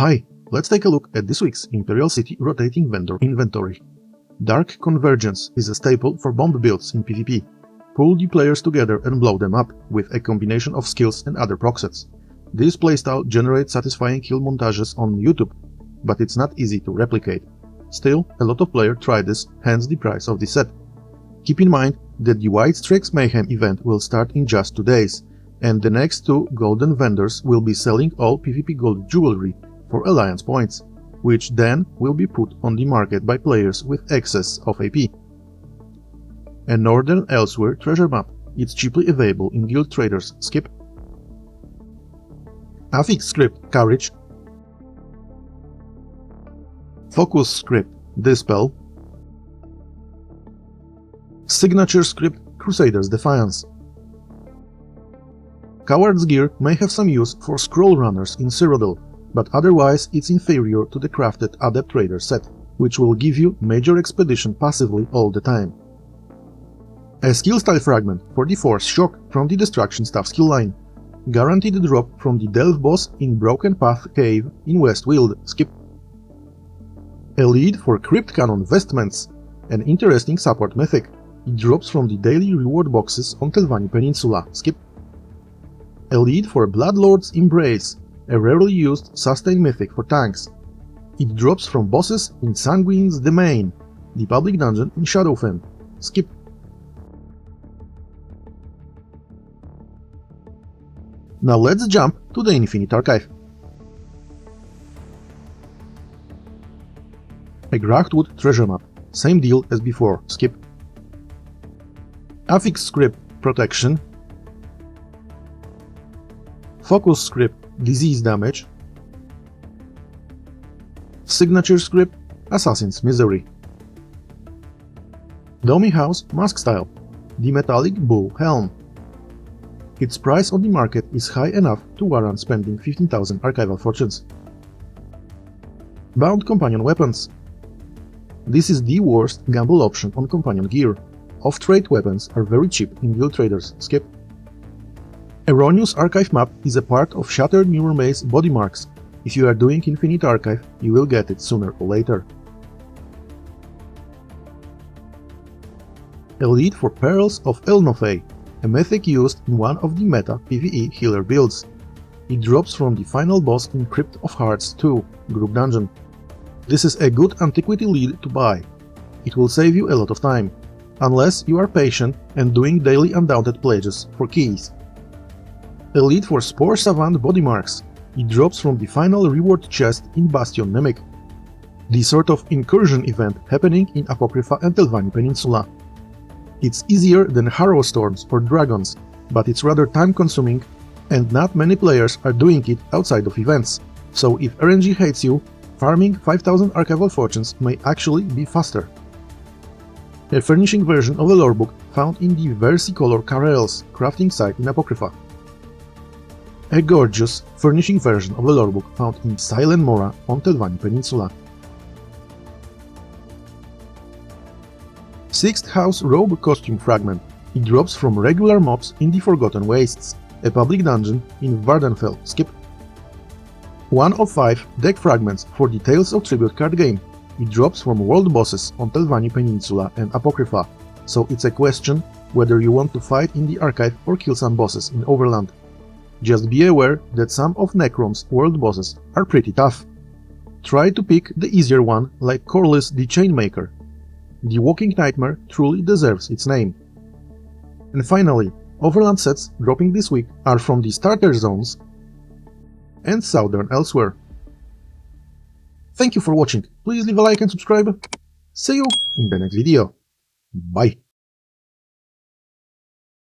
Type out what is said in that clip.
Hi, let's take a look at this week's Imperial City rotating vendor inventory. Dark Convergence is a staple for bomb builds in PvP. Pull the players together and blow them up, with a combination of skills and other procsets. This playstyle generates satisfying kill montages on YouTube, but it's not easy to replicate. Still, a lot of players try this, hence the price of the set. Keep in mind that the White Strix Mayhem event will start in just 2 days, and the next 2 golden vendors will be selling all PvP gold jewelry for Alliance points, which then will be put on the market by players with excess of AP. A Northern Elsewhere treasure map. It's cheaply available in Guild Traders. Skip. Affix script Courage. Focus script Dispel. Signature script Crusader's Defiance. Coward's Gear may have some use for scroll runners in Cyrodiil, but otherwise it's inferior to the crafted Adept Raider set, which will give you Major Expedition passively all the time. A skill style fragment for the Force Shock from the Destruction Staff skill line. Guaranteed drop from the Delve boss in Broken Path Cave in Westweald. Skip. A lead for Crypt Cannon Vestments, an interesting support mythic. It drops from the daily reward boxes on Telvanni Peninsula. Skip. A lead for Bloodlord's Embrace, a rarely used sustain mythic for tanks. It drops from bosses in Sanguine's Domain, the public dungeon in Shadowfen. Skip. Now let's jump to the Infinite Archive. A Grachtwood treasure map. Same deal as before. Skip. Affix script Protection. Focus script Disease Damage. Signature script Assassin's Misery. Domihaus Mask Style. The Metallic Bull Helm. Its price on the market is high enough to warrant spending 15,000 archival fortunes. Bound Companion Weapons. This is the worst gamble option on companion gear. Off-trade weapons are very cheap in Guild Traders. Skip. Erroneous Archive map is a part of Shattered Mirror Maze body marks. If you are doing Infinite Archive, you will get it sooner or later. A lead for Perils of Elnofey, a mythic used in one of the meta PvE healer builds. It drops from the final boss in Crypt of Hearts 2 group dungeon. This is a good antiquity lead to buy. It will save you a lot of time, unless you are patient and doing daily undaunted pledges for keys. A lead for Spore Savant body marks. It drops from the final reward chest in Bastion Mimic, the sort of incursion event happening in Apocrypha and Telvanni Peninsula. It's easier than Harrow Storms or Dragons, but it's rather time-consuming, and not many players are doing it outside of events, so if RNG hates you, farming 5000 archival fortunes may actually be faster. A furnishing version of the lorebook found in the Versicolor Carel's crafting site in Apocrypha. A gorgeous furnishing version of the lorebook found in Silent Mora on Telvanni Peninsula. 6th House Robe Costume Fragment. It drops from regular mobs in the Forgotten Wastes, a public dungeon in Vardenfell. Skip. 1 of 5 deck fragments for the Tales of Tribute card game. It drops from world bosses on Telvanni Peninsula and Apocrypha, so it's a question whether you want to fight in the archive or kill some bosses in Overland. Just be aware that some of Necrom's world bosses are pretty tough. Try to pick the easier one like Corlys the Chainmaker. The Walking Nightmare truly deserves its name. And finally, Overland sets dropping this week are from the Starter Zones and Southern Elsewhere. Thank you for watching, please leave a like and subscribe. See you in the next video. Bye!